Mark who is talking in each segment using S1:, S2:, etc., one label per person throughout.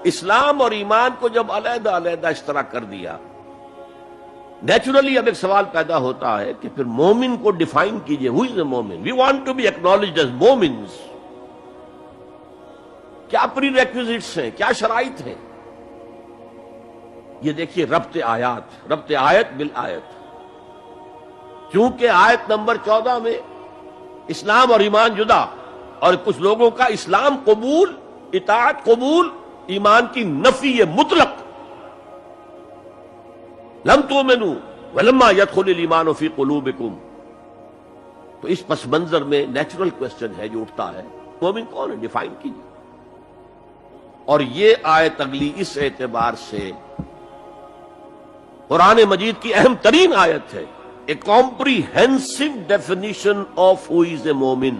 S1: اسلام اور ایمان کو جب علیحدہ علیحدہ اس طرح کر دیا، نیچرلی اب ایک سوال پیدا ہوتا ہے کہ پھر مومن کو ڈیفائن کیجئے. ہو از اے مومن؟ We want to be acknowledged as مومنز. کیا پری ریکویزٹس ہیں، کیا شرائط ہیں؟ یہ دیکھیے ربط آیت بالآیت. چونکہ آیت نمبر 14 میں اسلام اور ایمان جدا، اور کچھ لوگوں کا اسلام قبول، اطاعت قبول، ایمان کی نفی مطلق. لم تؤمنوا ولما يدخل الایمان فی قلوبکم. تو اس پس منظر میں نیچرل کوسچن ہے جو اٹھتا ہے، مومن کون ہے؟ ڈیفائن کیجیے. اور یہ آیت اگلی اس اعتبار سے قرآن مجید کی اہم ترین آیت ہے. A comprehensive definition of who is a مومن،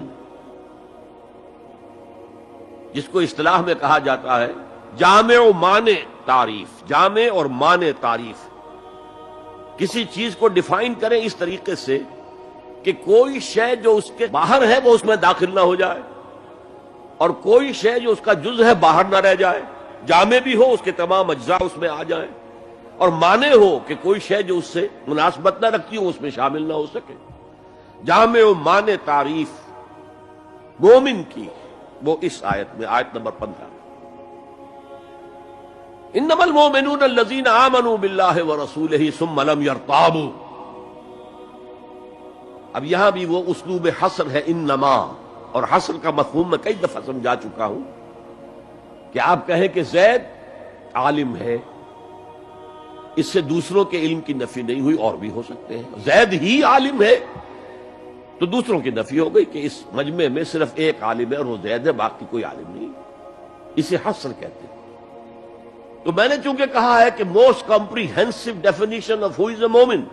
S1: جس کو اصطلاح میں کہا جاتا ہے جامع و مانع تعریف. جامع اور مانع تعریف، کسی چیز کو ڈیفائن کریں اس طریقے سے کہ کوئی شے جو اس کے باہر ہے وہ اس میں داخل نہ ہو جائے، اور کوئی شے جو اس کا جز ہے باہر نہ رہ جائے. جامع بھی ہو، اس کے تمام اجزاء اس میں آ جائیں، اور مانع ہو کہ کوئی شے جو اس سے مناسبت نہ رکھتی ہو اس میں شامل نہ ہو سکے. جامع و مانع تعریف مومن کی وہ اس آیت میں، آیت نمبر 15. انما المؤمنون الذین آمنوا باللہ ورسولہ ثم لم یرتابوا. اب یہاں بھی وہ اسلوب حصر ہے، انما. اور حصر کا مفہوم میں کئی دفعہ سمجھا چکا ہوں کہ آپ کہیں کہ زید عالم ہے، اس سے دوسروں کے علم کی نفی نہیں ہوئی، اور بھی ہو سکتے ہیں. زید ہی عالم ہے تو دوسروں کی نفی ہو گئی کہ اس مجمع میں صرف ایک عالم ہے اور وہ زید ہے، باقی کوئی عالم نہیں. اسے حصر کہتے ہیں. تو میں نے چونکہ کہا ہے کہ most comprehensive definition of who is a مومن،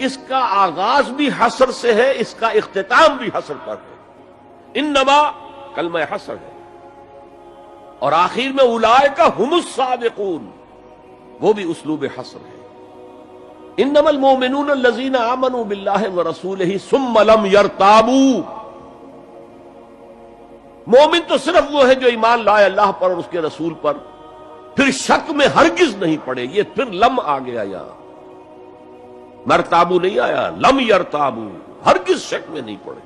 S1: اس کا آغاز بھی حصر سے ہے، اس کا اختتام بھی حصر پر ہے. انما کلمہ حصر ہے، اور آخر میں اولئک ھم الصادقون، وہ بھی اسلوب حصر ہے. انما المؤمنون الذین آمنوا باللہ ورسولہ ثم لم یرتابوا. مومن تو صرف وہ ہے جو ایمان لائے اللہ پر اور اس کے رسول پر، پھر شک میں ہرگز نہیں پڑے. یہ پھر لم آ گیا، یہاں مرتابو نہیں آیا، لم یرتابو، ہرگز شک میں نہیں پڑے.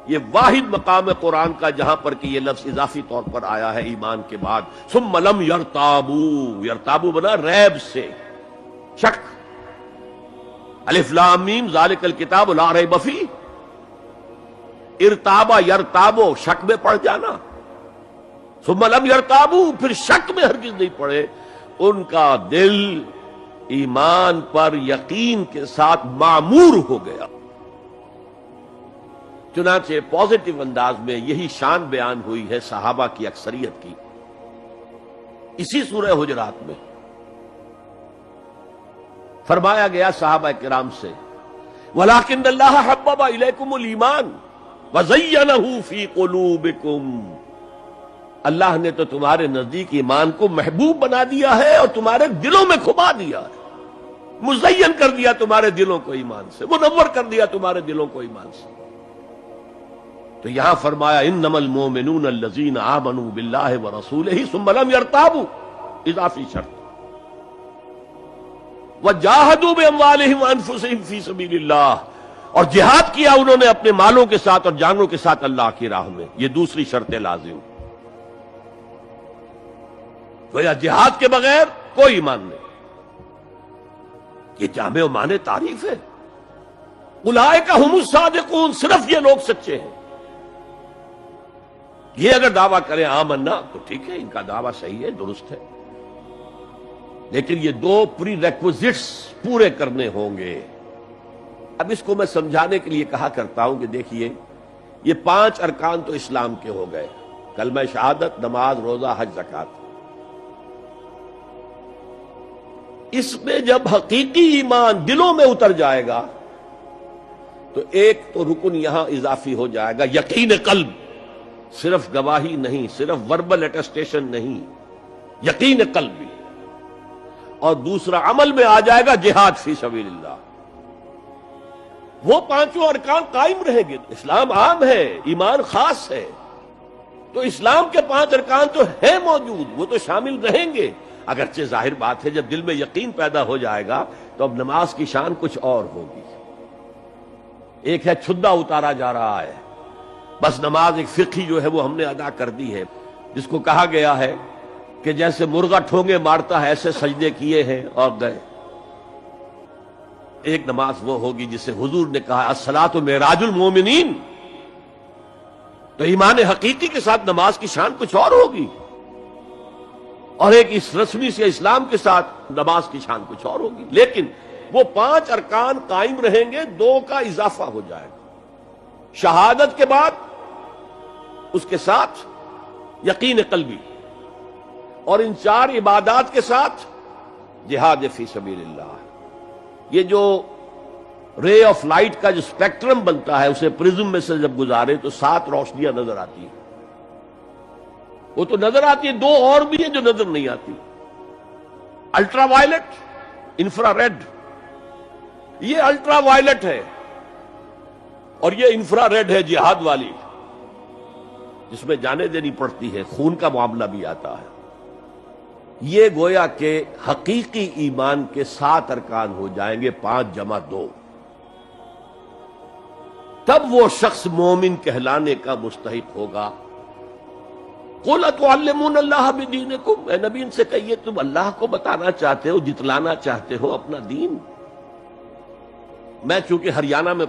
S1: یہ واحد مقام ہے قرآن کا جہاں پر کہ یہ لفظ اضافی طور پر آیا ہے ایمان کے بعد. ثم لم یرتابو، یرتابو بنا ریب سے، شک. الف لام میم ذالک الکتاب لا ریب فیہ. ارتابا یرتابو، شک میں پڑ جانا. ثم لم یرتابو، پھر شک میں ہرگز نہیں پڑے. ان کا دل ایمان پر یقین کے ساتھ معمور ہو گیا. چنانچہ پازیٹو انداز میں یہی شان بیان ہوئی ہے صحابہ کی اکثریت کی اسی سورہ حجرات میں. فرمایا گیا صحابہ کرام سے وَلَٰكِنَّ اللَّهَ حَبَّبَ إِلَيْكُمُ الْإِيمَانَ وَزَيَّنَهُ فِي قُلُوبِكُمْ. اللہ نے تو تمہارے نزدیک ایمان کو محبوب بنا دیا ہے اور تمہارے دلوں میں کھبا دیا ہے، مزین کر دیا تمہارے دلوں کو ایمان سے، منور کر دیا تمہارے دلوں کو ایمان سے. تو یہاں فرمایا انما المؤمنون الذین آمنوا باللہ ورسولہ ثم لم یرتابوا، اضافی شرط. وجاہدوا باموالہم وانفسہم فی سبیل اللہ، اور جہاد کیا انہوں نے اپنے مالوں کے ساتھ اور جانوں کے ساتھ اللہ کی راہ میں. یہ دوسری شرط لازم. گویا جہاد کے بغیر کوئی ایمان نہیں. یہ جامع و مانع تعریف ہے. اولئک ھم الصادقون، صرف یہ لوگ سچے ہیں. یہ اگر دعویٰ کریں آمنا تو ٹھیک ہے، ان کا دعویٰ صحیح ہے، درست ہے، لیکن یہ دو پری ریکوزٹس پورے کرنے ہوں گے. اب اس کو میں سمجھانے کے لیے کہا کرتا ہوں کہ دیکھیے یہ 5 ارکان تو اسلام کے ہو گئے، کلمہ شہادت، نماز، روزہ، حج، زکوٰۃ. اس میں جب حقیقی ایمان دلوں میں اتر جائے گا تو ایک تو رکن یہاں اضافی ہو جائے گا، یقین قلب. صرف گواہی نہیں، صرف وربل اٹیسٹیشن نہیں، یقین قلب بھی. اور دوسرا عمل میں آ جائے گا جہاد فی سبیل اللہ. وہ 5 ارکان قائم رہیں گے. اسلام عام ہے، ایمان خاص ہے. تو اسلام کے 5 ارکان تو ہیں موجود، وہ تو شامل رہیں گے، اگرچہ ظاہر بات ہے جب دل میں یقین پیدا ہو جائے گا تو اب نماز کی شان کچھ اور ہوگی۔ ایک ہے چھدا اتارا جا رہا ہے، بس نماز ایک فقہی جو ہے وہ ہم نے ادا کر دی ہے، جس کو کہا گیا ہے کہ جیسے مرغا ٹھونگے مارتا ہے ایسے سجدے کیے ہیں اور گئے۔ ایک نماز وہ ہوگی جسے حضور نے کہا الصلاۃ معراج المومنین، تو ایمان حقیقی کے ساتھ نماز کی شان کچھ اور ہوگی، اور ایک اس رسمی سے اسلام کے ساتھ نماز کی شان کچھ اور ہوگی، لیکن وہ 5 ارکان قائم رہیں گے، 2 کا اضافہ ہو جائے گا، شہادت کے بعد اس کے ساتھ یقین قلبی، اور ان 4 عبادات کے ساتھ جہاد فی سبیل اللہ۔ یہ جو رے آف لائٹ کا جو اسپیکٹرم بنتا ہے اسے پرزم میں سے جب گزارے تو 7 روشنیاں نظر آتی ہیں، وہ تو نظر آتی ہے، 2 اور بھی ہیں جو نظر نہیں آتی، الٹرا وائلٹ، انفرا ریڈ۔ یہ الٹرا وائلٹ ہے اور یہ انفرا ریڈ ہے جہاد والی، جس میں جانیں دینی پڑتی ہے، خون کا معاملہ بھی آتا ہے۔ یہ گویا کہ حقیقی ایمان کے 7 ارکان ہو جائیں گے، 5 جمع 2، تب وہ شخص مومن کہلانے کا مستحق ہوگا۔ قُلْ أَتُعَلِّمُونَ اللَّهَ بِدِينِكُمْ، اے نبی ان سے کہیے تم اللہ کو بتانا چاہتے ہو، جتلانا چاہتے ہو اپنا دین۔ میں چونکہ ہریانہ میں